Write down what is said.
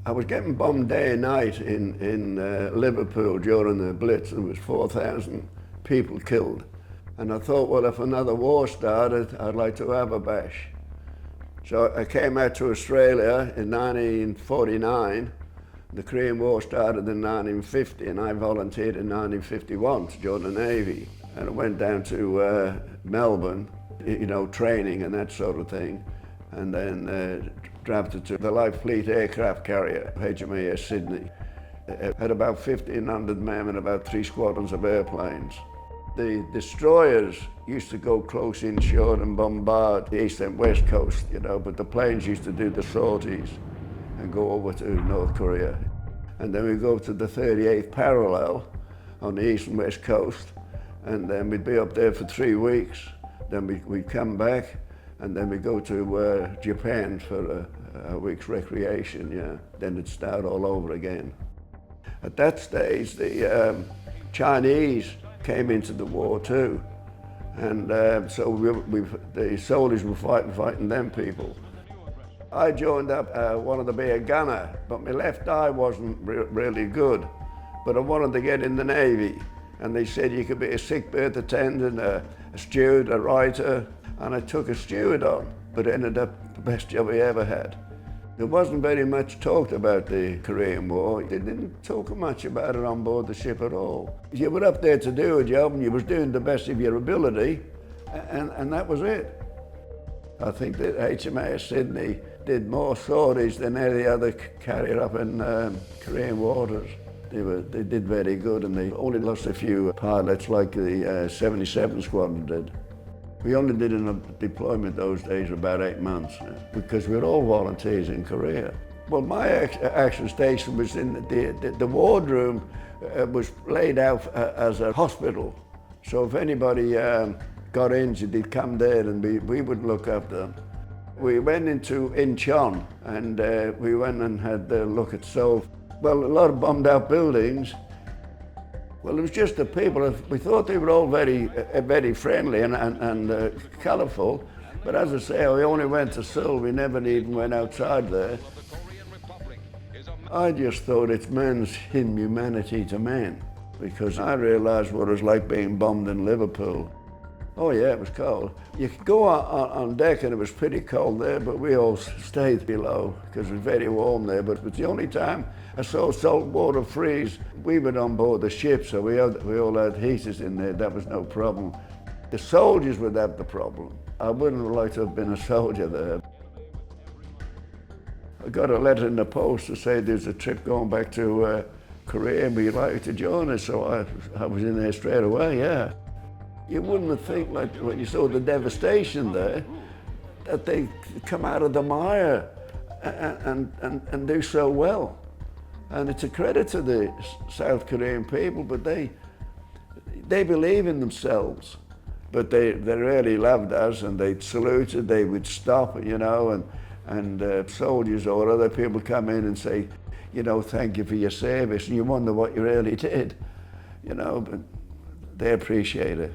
I was getting bombed day and night in Liverpool during the Blitz. There was 4,000 people killed. And I thought, well, if another war started, I'd like to have a bash. So I came out to Australia in 1949. The Korean War started in 1950, and I volunteered in 1951 to join the Navy. And I went down to Melbourne, training and that sort of thing. And then drafted to the Light Fleet aircraft carrier, HMAS Sydney. It had about 1,500 men and about 3 squadrons of airplanes. The destroyers used to go close inshore and bombard the east and west coast, but the planes used to do the sorties and go over to North Korea. And then we go to the 38th parallel on the east and west coast, and then we'd be up there for 3 weeks. Then we'd come back, and then we go to Japan for a week's recreation, yeah. Then it'd start all over again. At that stage, the Chinese came into the war too. And so the soldiers were fighting them people. I joined up, wanted to be a gunner, but my left eye wasn't really good. But I wanted to get in the Navy. And they said you could be a sick berth attendant, a steward, a writer. And I took a steward on, but it ended up the best job I ever had. There wasn't very much talked about the Korean War. They didn't talk much about it on board the ship at all. You were up there to do a job, and you was doing the best of your ability, and that was it. I think that HMAS Sydney did more sorties than any other carrier up in Korean waters. They did very good, and they only lost a few pilots like the 77 Squadron did. We only did a deployment those days about 8 months because we were all volunteers in Korea. Well, my action station was in the wardroom. Was laid out as a hospital. So if anybody got injured, they'd come there and we would look after them. We went into Incheon and we went and had a look at Seoul. Well, a lot of bombed out buildings. Well, it was just the people. We thought they were all very friendly and colourful. But as I say, we only went to Seoul. We never even went outside there. I just thought it's men's inhumanity to men, because I realised what it was like being bombed in Liverpool. Oh yeah, it was cold. You could go on deck and it was pretty cold there, but we all stayed below because it was very warm there. But it was the only time I saw salt water freeze. We were on board the ship, so we all had heaters in there. That was no problem. The soldiers would have the problem. I wouldn't have liked to have been a soldier there. I got a letter in the post to say there's a trip going back to Korea and we'd like to join us, so I was in there straight away, yeah. You wouldn't think, like, when you saw the devastation there, that they come out of the mire and do so well. And it's a credit to the South Korean people, but they believe in themselves. But they really loved us, and they saluted, they would stop, and soldiers or other people come in and say, thank you for your service, and you wonder what you really did, but they appreciate it.